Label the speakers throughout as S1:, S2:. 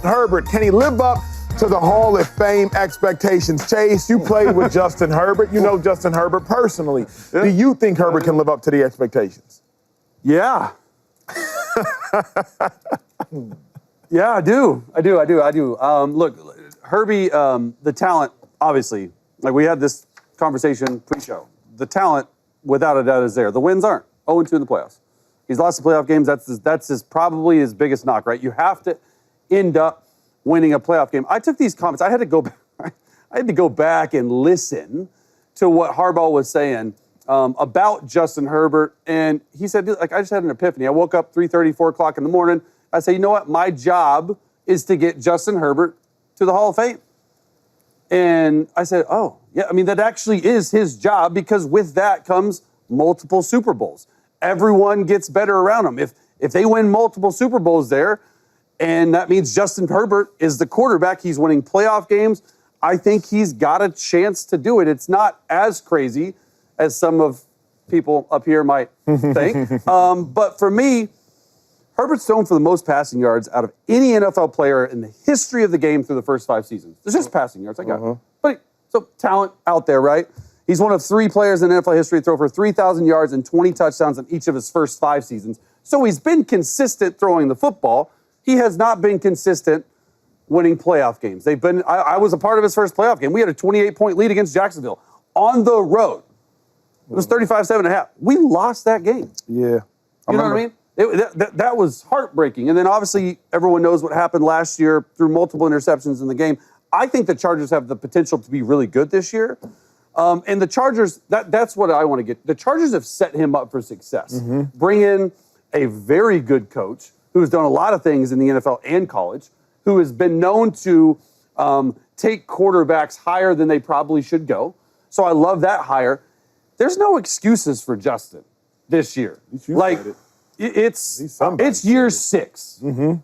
S1: Herbert, can he live up to the Hall of Fame expectations? Chase, you played with Justin Herbert. You know Justin Herbert personally. Yeah. Do you think Herbert can live up to the expectations?
S2: Yeah. Yeah, I do. Look, Herbie, the talent, obviously, like we had this conversation pre-show. The talent, without a doubt, is there. The wins aren't. 0-2 in the playoffs. He's lost the playoff games. That's probably his biggest knock, right? You have to end up winning a playoff game. I took these comments. I had to go back and listen to what Harbaugh was saying about Justin Herbert. And he said, like, I just had an epiphany. I woke up 3:30, 4 o'clock in the morning. I said, you know what? My job is to get Justin Herbert to the Hall of Fame. And I said, oh, yeah, I mean, that actually is his job because with that comes multiple Super Bowls. Everyone gets better around him. If they win multiple Super Bowls there, and that means Justin Herbert is the quarterback, he's winning playoff games, I think he's got a chance to do it. It's not as crazy as some of people up here might think. But for me, Herbert's thrown for the most passing yards out of any NFL player in the history of the game through the first 5 seasons. There's just passing yards. I got it. But so talent out there, right? He's one of 3 players in NFL history to throw for 3,000 yards and 20 touchdowns in each of his first 5 seasons. So he's been consistent throwing the football. He has not been consistent winning playoff games. I was a part of his first playoff game. We had a 28-point lead against Jacksonville on the road. It was 35-7.5. We lost that game.
S1: Yeah.
S2: You know what I mean? That was heartbreaking. And then obviously everyone knows what happened last year through multiple interceptions in the game. I think the Chargers have the potential to be really good this year. And the Chargers, that's what I want to get. The Chargers have set him up for success. Bring in a very good coach who's done a lot of things in the NFL and college, who has been known to take quarterbacks higher than they probably should go. So I love that hire. There's no excuses for Justin this year. Like, it's year 6.
S1: Yeah.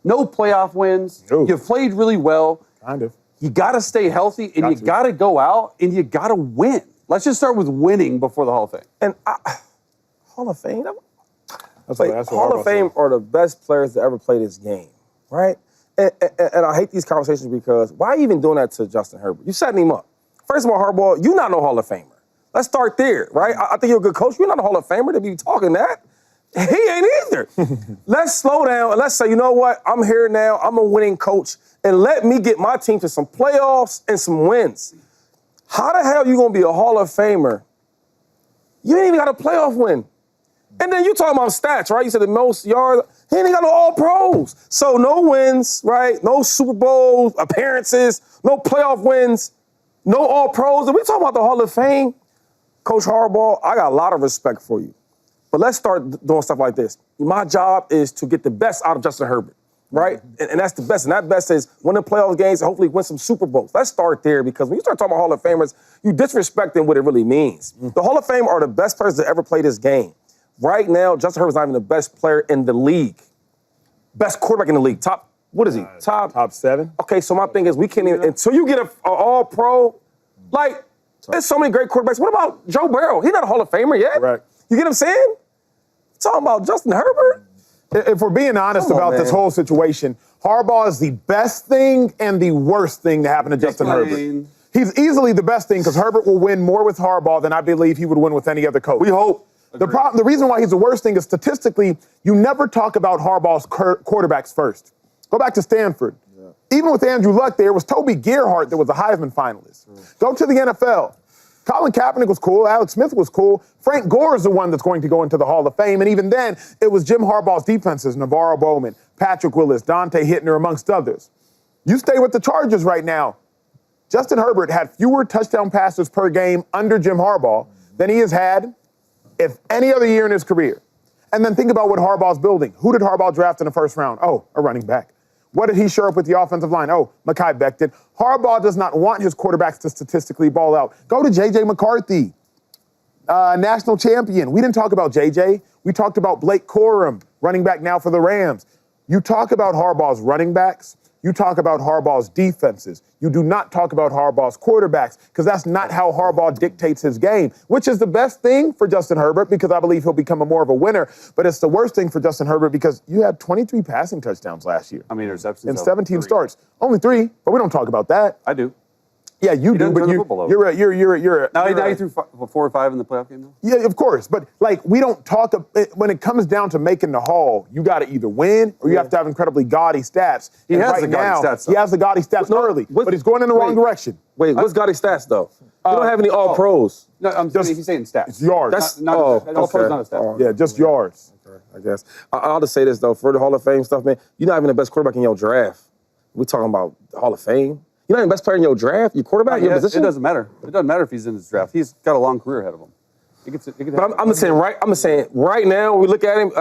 S2: No playoff wins.
S1: No.
S2: You've played really well.
S1: Kind of.
S2: You got to stay healthy, and you got to go out, and you got to win. Let's just start with winning before the Hall of Fame.
S3: And Hall of Fame? Hall of Fame are the best players to ever play this game, right? And I hate these conversations because why are you even doing that to Justin Herbert? You're setting him up. First of all, Harbaugh, you're not no Hall of Famer. Let's start there, right? I think you're a good coach. You're not a Hall of Famer to be talking that. He ain't either. Let's slow down and let's say, you know what? I'm here now. I'm a winning coach. And let me get my team to some playoffs and some wins. How the hell are you going to be a Hall of Famer? You ain't even got a playoff win. And then you talking about stats, right? You said the most yards. He ain't got no All-Pros. So no wins, right? No Super Bowl appearances, no playoff wins, no All-Pros. And we talking about the Hall of Fame. Coach Harbaugh, I got a lot of respect for you. But let's start doing stuff like this. My job is to get the best out of Justin Herbert, right? And that's the best. And that best is winning playoff games and hopefully win some Super Bowls. Let's start there because when you start talking about Hall of Famers, you disrespecting what it really means. The Hall of Fame are the best players that ever play this game. Right now, Justin Herbert's not even the best player in the league. Best quarterback in the league. Top, what is he?
S1: Top 7.
S3: Okay, so my thing is we can't even, until you get an all-pro, like, there's so many great quarterbacks. What about Joe Burrow? He's not a Hall of Famer yet.
S1: Right.
S3: You get what I'm saying? Talking about Justin Herbert?
S1: If we're being honest about this whole situation, Harbaugh is the best thing and the worst thing to happen to Justin Herbert. He's easily the best thing because Herbert will win more with Harbaugh than I believe he would win with any other coach.
S3: We hope.
S1: The reason why he's the worst thing is statistically, you never talk about Harbaugh's quarterbacks first. Go back to Stanford. Yeah. Even with Andrew Luck there, it was Toby Gerhardt that was a Heisman finalist. Go to the NFL. Colin Kaepernick was cool. Alex Smith was cool. Frank Gore is the one that's going to go into the Hall of Fame. And even then, it was Jim Harbaugh's defenses, Navarro Bowman, Patrick Willis, Dante Hittner, amongst others. You stay with the Chargers right now. Justin Herbert had fewer touchdown passes per game under Jim Harbaugh than he has had if any other year in his career. And then think about what Harbaugh's building. Who did Harbaugh draft in the first round? Oh, a running back. What did he shore up with the offensive line? Oh, Mekhi Becton. Harbaugh does not want his quarterbacks to statistically ball out. Go to J.J. McCarthy, national champion. We didn't talk about J.J. We talked about Blake Corum, running back now for the Rams. You talk about Harbaugh's running backs, you talk about Harbaugh's defenses. You do not talk about Harbaugh's quarterbacks because that's not how Harbaugh dictates his game, which is the best thing for Justin Herbert because I believe he'll become more of a winner. But it's the worst thing for Justin Herbert because you had 23 passing touchdowns last year.
S2: I mean, interceptions.
S1: In 17 starts. Only 3, but we don't talk about that.
S2: I do.
S1: Yeah, you do, but you're
S2: Now he threw 4 or 5 in the playoff game, though?
S1: Yeah, of course. But, like, we don't talk – when it comes down to making the haul, you got to either win or you have to have incredibly gaudy stats.
S2: He has the gaudy stats, though.
S1: He has the gaudy stats early, but he's going in the wrong direction.
S3: Wait, what's gaudy stats, though? You don't have any all-pros.
S2: No, I'm just, he's saying stats.
S1: It's yards.
S3: That's
S2: All-pros not a stat.
S1: Yeah, just yards.
S3: Okay, I guess. I'll just say this, though. For the Hall of Fame stuff, man, you're not even the best quarterback in your draft. We're talking about the Hall of Fame. You're not even the best player in your draft, your quarterback, your position?
S2: It doesn't matter. It doesn't matter if he's in his draft. He's got a long career ahead of him.
S3: But I'm just saying right now, we look at him,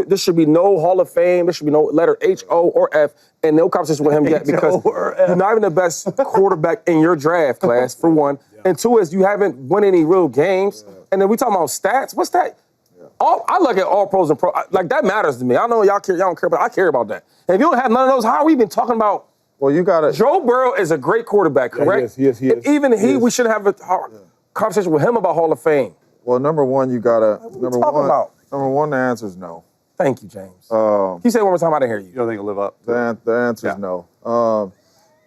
S3: there should be no Hall of Fame, there should be no letter H, O, or F, and no conversation with him yet because you're not even the best quarterback in your draft class, for one. And 2 is you haven't won any real games. And then we talking about stats. What's that? I look at all pros and pro. Like, that matters to me. I know y'all don't care, but I care about that. And if you don't have none of those, how are we even talking about?
S4: Well, you got to.
S3: Joe Burrow is a great quarterback, correct?
S1: He is.
S3: Even we should have a conversation with him about Hall of Fame.
S4: Well, number one, you got to.
S3: Number one,
S4: the answer is no.
S3: Thank you, James. Can you say it one more time? I didn't hear you.
S2: You don't think he'll live up?
S4: The answer is no.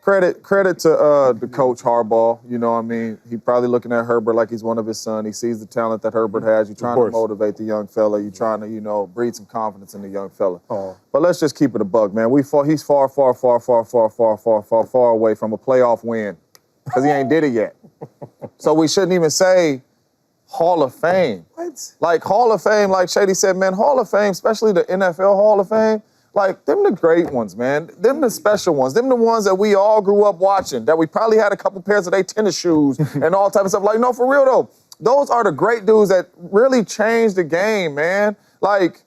S4: Credit to the coach Harbaugh. You know what I mean? He probably looking at Herbert like he's one of his son. He sees the talent that Herbert has. You're trying to motivate the young fella. You're trying to, breed some confidence in the young fella. But let's just keep it a buck, man. He's far away from a playoff win because he ain't did it yet. So we shouldn't even say Hall of Fame.
S3: What?
S4: Like Hall of Fame, like Shady said, man, Hall of Fame, especially the NFL Hall of Fame, like, them the great ones, man. Them the special ones. Them the ones that we all grew up watching, that we probably had a couple pairs of their tennis shoes and all type of stuff. Like, no, for real, though. Those are the great dudes that really changed the game, man. Like,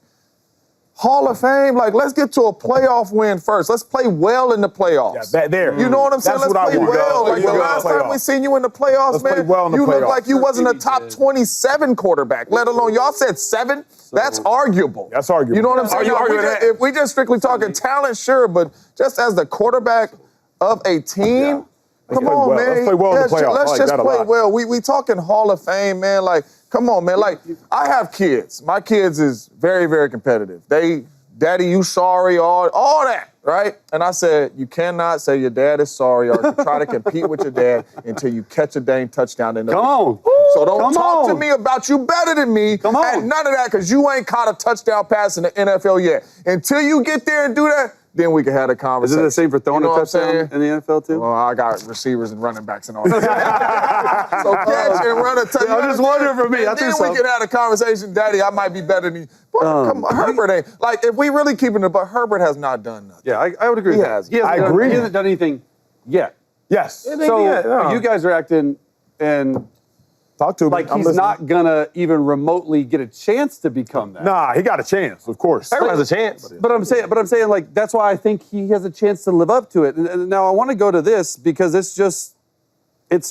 S4: Hall of Fame, like, let's get to a playoff win first. Let's play well in the playoffs.
S1: Yeah, there.
S4: You know what I'm saying?
S1: That's
S4: Let's play well. Like, the last time we seen you in the playoffs, man, you look like you wasn't a top 27 quarterback, let alone, y'all said 7? That's arguable.
S1: That's arguable.
S4: You know what I'm saying? If we just strictly talking talent, sure, but just as the quarterback of a team, come on, man.
S1: Let's play well in the playoffs.
S4: Let's just play well. We talking Hall of Fame, man. Like, come on, man. Like, I have kids. My kids is very, very competitive. Daddy, you sorry, all that, right? And I said, you cannot say your dad is sorry or try to compete with your dad until you catch a dang touchdown in the
S2: Come on.
S4: So don't talk to me about you better than me.
S2: Come on.
S4: And none of that, because you ain't caught a touchdown pass in the NFL yet. Until you get there and do that, then we can have a conversation.
S2: Is it the same for throwing a touchdown in the NFL, too?
S4: Well, I got receivers and running backs and all that. So catch and run a touchdown.
S2: I'm just wondering for me.
S4: And then we can have a conversation, Daddy, I might be better than you. But come on, Herbert ain't. Like, if we really keeping it, but Herbert has not done nothing.
S2: Yeah, I would agree with that.
S4: I
S1: agree.
S2: He hasn't done anything yet.
S1: Yes.
S2: So you guys are acting and
S1: talk to me.
S2: like he's not gonna even remotely get a chance to become that.
S1: Nah, he got a chance, of course.
S3: Everyone has a chance.
S2: But I'm saying like that's why I think he has a chance to live up to it. And now I want to go to this because it's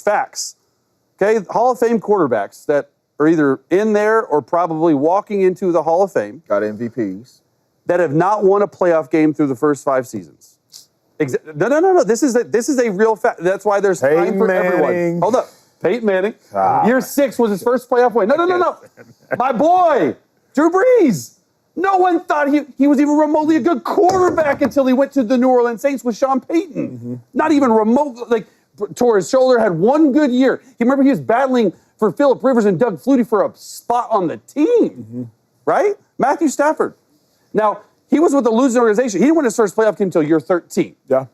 S2: facts. Okay, Hall of Fame quarterbacks that are either in there or probably walking into the Hall of Fame
S4: Got MVPs.
S2: that have not won a playoff game through the first 5 seasons. No. This is a real fact. That's why there's time for everyone. Hold up. Peyton Manning. Year 6 was his first playoff win. No. My boy, Drew Brees. No one thought he was even remotely a good quarterback until he went to the New Orleans Saints with Sean Payton. Mm-hmm. Not even remote, like, tore his shoulder, had one good year. Remember he was battling for Phillip Rivers and Doug Flutie for a spot on the team, right? Matthew Stafford. Now, he was with a losing organization. He didn't win his first playoff game until year 13.
S1: Yeah.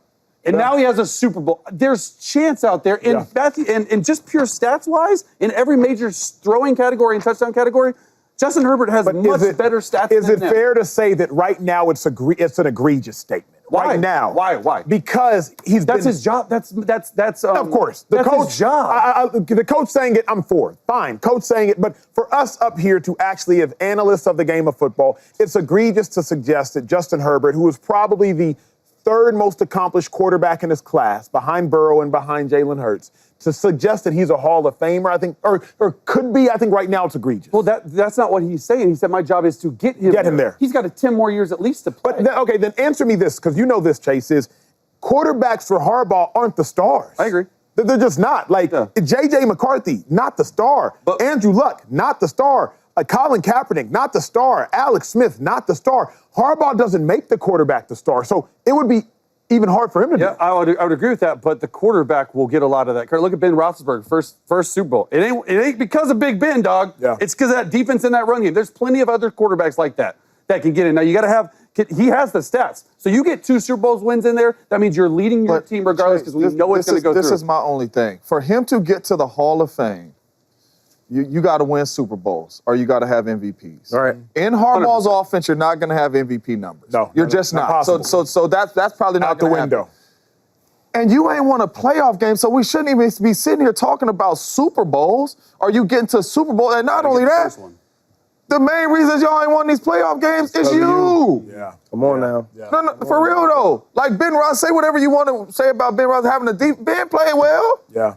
S2: And now he has a Super Bowl. There's chance out there. And Matthew, and just pure stats-wise, in every major throwing category and touchdown category, Justin Herbert has much better stats than him.
S1: Is it fair to say that right now it's an egregious statement?
S2: Why?
S1: Right now.
S2: Why?
S1: Because
S2: that's his job. That's
S1: of course. The
S2: that's
S1: coach,
S2: his job.
S1: The coach saying it, I'm for. Fine. Coach saying it. But for us up here to actually, as analysts of the game of football, it's egregious to suggest that Justin Herbert, who is probably the 3rd most accomplished quarterback in his class, behind Burrow and behind Jalen Hurts, to suggest that he's a Hall of Famer, I think, or could be, I think right now it's egregious.
S2: Well, that's not what he's saying. He said my job is to get him there. He's got 10 more years at least to play.
S1: But then answer me this, because you know this, Chase, is quarterbacks for Harbaugh aren't the stars.
S2: I agree.
S1: They're just not. Like, J.J. McCarthy, not the star.
S2: But
S1: Andrew Luck, not the star. Colin Kaepernick, not the star. Alex Smith, not the star. Harbaugh doesn't make the quarterback the star. So it would be even hard for him to do.
S2: I would agree with that, but the quarterback will get a lot of that credit. Look at Ben Roethlisberger, first Super Bowl. It ain't because of Big Ben, dog.
S1: Yeah.
S2: It's because of that defense in that run game. There's plenty of other quarterbacks like that can get in. Now, you got to have – he has the stats. So you get 2 Super Bowls wins in there, that means you're leading your team regardless because we know it's going to go through.
S4: This is my only thing. For him to get to the Hall of Fame, you got to win Super Bowls or you got to have MVPs.
S3: All right.
S4: In Harbaugh's offense, you're not going to have MVP numbers.
S1: No.
S4: You're just not. So that's probably not
S1: Out the
S4: going to
S1: window.
S4: happen. And you ain't won a playoff game, so we shouldn't even be sitting here talking about Super Bowls or you getting to Super Bowl. And not only that, the main reason y'all ain't won these playoff games is you.
S1: Yeah.
S3: Come on now.
S1: Yeah.
S4: No, for real though. Like Ben Ross, say whatever you want to say about Ben Ross having a deep. Ben played well.
S1: Yeah.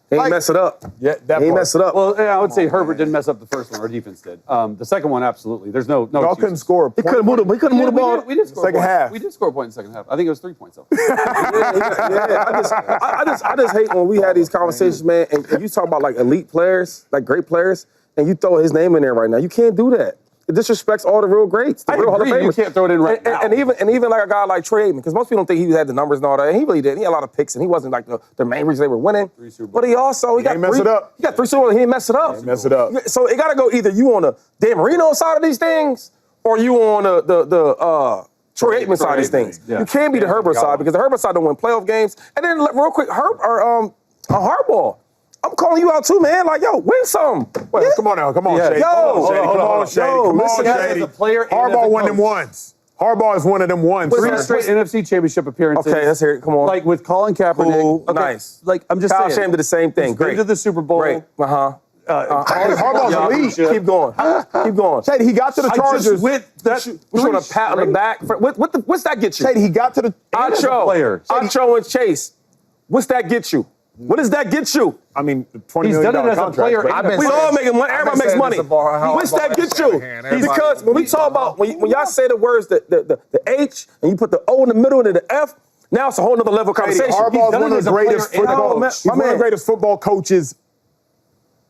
S3: He ain't
S4: Like-
S3: mess it up.
S1: Yeah, that
S3: He ain't
S1: part.
S3: mess it up.
S2: Well, I would say Herbert didn't mess up the first one. Our defense did. The second one, absolutely. There's no
S1: Y'all
S2: excuses.
S1: couldn't score a
S3: He
S1: point.
S3: couldn't move the ball.
S2: We did score
S1: Second
S2: a point.
S1: half.
S2: We did score a point in the second half. I think it was 3 points, though.
S3: I just hate when we had these conversations, man, and you talk about like elite players, like great players, and you throw his name in there right now. You can't do that. It disrespects all the real greats, the
S2: I
S3: real Hall of
S2: agree, you
S3: Famers.
S2: can't throw it in right now.
S3: And even like a guy like Trey Aikman, because most people don't think he had the numbers and all that, and he really did. He had a lot of picks, and he wasn't like the main reason they were winning. But he also he got
S1: ain't mess it up.
S3: He got 3 Super Bowls. He didn't mess it up.
S1: Mess it up.
S3: So it got to go either you on the Dan Marino side of these things, or you on the Troy Aikman side of these things.
S2: Yeah.
S3: You can't be the Herbert side because the Herbert side don't win playoff games. And then real quick, Harbaugh. I'm calling you out too, man. Like, yo, win some.
S1: Well, come on now. Come on,
S2: Yeah.
S1: Shady.
S3: Yo,
S1: Come on, Shady.
S3: yo,
S1: Come on,
S3: listen,
S1: Shady.
S2: as a player and
S1: Harbaugh
S2: as a
S1: won them
S2: coach.
S1: once. Harbaugh is one of them ones.
S2: 3
S1: sir.
S2: straight NFC Championship appearances.
S3: Okay, let's hear it. Come on.
S2: Like with Colin Kaepernick.
S3: Cool.
S2: Okay,
S3: Nice.
S2: Like, I'm just
S3: Kyle
S2: saying.
S3: Shanahan did the same thing.
S2: He's been
S3: Great.
S2: to the Super Bowl.
S3: Great.
S1: Harbaugh's elite.
S3: Keep going. Keep going.
S1: Shady, he got to the Chargers.
S3: We should have pat on the back. What's that get you?
S1: Shady, he got to the
S3: Acho and Chase. What's that get you? What does that get you?
S1: I mean, $20
S2: He's
S1: million
S2: done it as a
S1: contract,
S2: player.
S1: but-
S3: We all making money. Everybody makes money. What's that get you? Because when we talk about, when y'all say the words, the H, and you put the O in the middle and the F, now it's a whole nother level of
S1: Shady,
S3: conversation.
S1: Harbaugh's one of the greatest football.
S3: my
S1: He's one of
S3: man.
S1: the greatest football coaches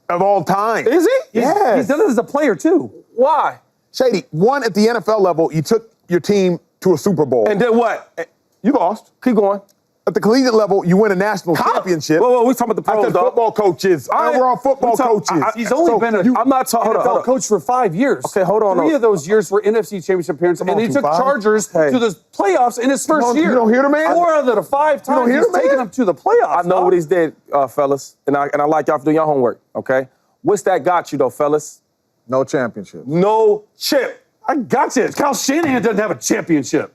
S1: of all time.
S3: Is he?
S1: Yes.
S2: He's done it as a player, too.
S3: Why?
S1: Shady, one at the NFL level, you took your team to a Super Bowl.
S3: And then what?
S1: You lost.
S3: Keep going.
S1: At the collegiate level, you win a national championship.
S3: Whoa, we talking about the
S1: I
S3: pros,
S1: said
S3: dog.
S1: football coaches, overall football coaches.
S2: He's only been a
S3: I'm not talking. Hold
S2: NFL
S3: on.
S2: coach for 5 years.
S3: Okay, hold on.
S2: 3 of those years were NFC Championship appearances, and he took
S1: 2-5.
S2: Chargers to the playoffs in his first
S1: don't-
S2: year.
S1: you don't hear the man?
S2: 4 out of the 5
S1: don't
S2: times
S1: hear
S2: he's
S1: the man?
S2: taken them to the playoffs.
S3: I know
S2: dog.
S3: what he's did, fellas, and I like y'all for doing your homework. Okay, what's that got you though, fellas?
S4: No championship.
S3: No chip.
S2: I got you. Kyle Shanahan doesn't have a championship.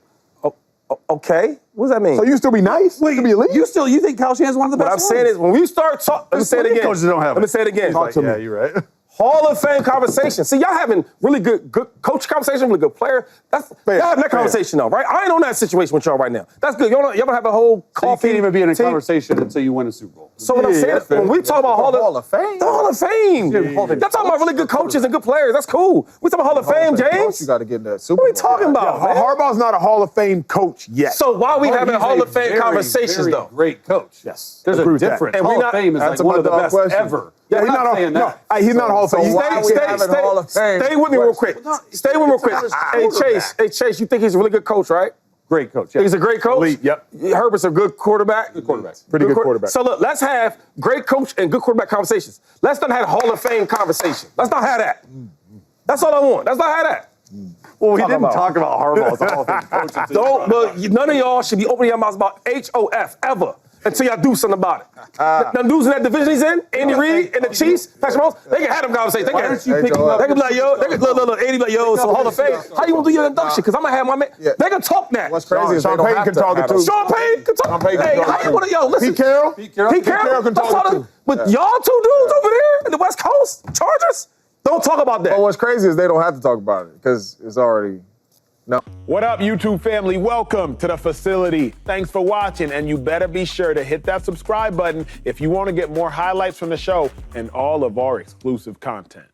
S3: Okay, what does that mean?
S1: So you still be nice?
S2: Wait,
S1: you be elite?
S2: you think Kyle Shanahan's one of the
S3: what I'm
S2: best?
S3: saying is, when we start talking, let me
S2: There's
S3: say it
S2: plenty of
S3: again.
S2: coaches that don't have
S3: Let me
S2: it.
S3: say it again.
S1: Talk to me.
S2: you're right.
S3: Hall of Fame conversation. See, y'all having really good coach conversation, really good player. Y'all having that conversation though, right? I ain't on that situation with y'all right now. That's good. Y'all don't have a whole
S2: You
S3: coffee.
S2: can't even be in a
S3: team.
S2: conversation until you win a Super Bowl.
S3: So what I'm saying,
S4: that's fair.
S3: when we talk about
S4: Hall of Fame.
S3: the Hall of Fame.
S2: Yeah, Hall of Fame.
S3: Y'all talking about really good coaches and good players. That's cool. We talking about Hall of Fame, James.
S4: You got to get in that Super
S3: What are we
S4: Bowl.
S3: talking about, man?
S1: Harbaugh's not a Hall of Fame coach yet.
S3: So why are we having
S2: He's
S3: Hall
S2: a
S3: of Fame
S2: very,
S3: conversations
S2: very
S3: though?
S2: Great coach.
S1: Yes.
S2: There's
S1: Agree
S2: a
S1: with that.
S2: difference.
S3: And we
S2: Hall
S3: not-
S2: of Fame is
S4: That's
S2: like one of the
S4: my
S2: best
S4: question.
S2: ever.
S1: Yeah, he's
S2: We're
S1: not
S2: saying that.
S1: he's not a Hall of Fame.
S4: why are we having Hall of Fame?
S3: Stay with me real quick. Stay with me real quick. Hey, Chase, you think he's a really good coach, right?
S2: Great coach. Yeah.
S3: He's a great coach?
S1: Elite, yep.
S3: Herbert's a good quarterback? Good
S2: quarterback.
S1: Pretty good quarterback.
S3: So look, let's have great coach and good quarterback conversations. Let's not have Hall of Fame conversation. Let's not have that. That's all I want. Let's not have that.
S2: Well, we
S3: Talk
S2: didn't
S3: about-
S2: talk about Harbaugh as a Hall of Fame coach.
S3: Don't, but none of y'all should be opening your mouths about HOF ever until y'all do something about it. Now, dudes in that division he's in, Andy Reid and the Chiefs, Patrick Mahomes, they can have them conversations. They
S2: Why
S3: can,
S2: aren't you picking up?
S3: they can be like, yo, they can, look, Andy be like, yo, so Hall of Fame, how you gonna do your induction? Because I'm gonna have my man.
S4: Yeah.
S3: They can talk that.
S4: What's crazy is they
S1: Sean
S4: don't
S1: Payton
S4: have
S1: can
S4: to
S1: talk it
S4: have
S1: too.
S4: those-
S3: Sean Payton can talk.
S1: Sean Payton
S3: Hey,
S1: can talk
S3: how you
S1: too.
S3: wanna, yo, listen.
S1: Pete Carroll?
S2: Pete Carroll
S3: Pete Carroll
S1: can
S3: let's
S1: talk
S3: talk
S1: too.
S3: But y'all 2 dudes over there in the West Coast, Chargers, don't talk about that.
S4: But what's crazy is they don't have to talk about it because it's already. No.
S1: What up, YouTube family? Welcome to the facility. Thanks for watching, and you better be sure to hit that subscribe button if you want to get more highlights from the show and all of our exclusive content.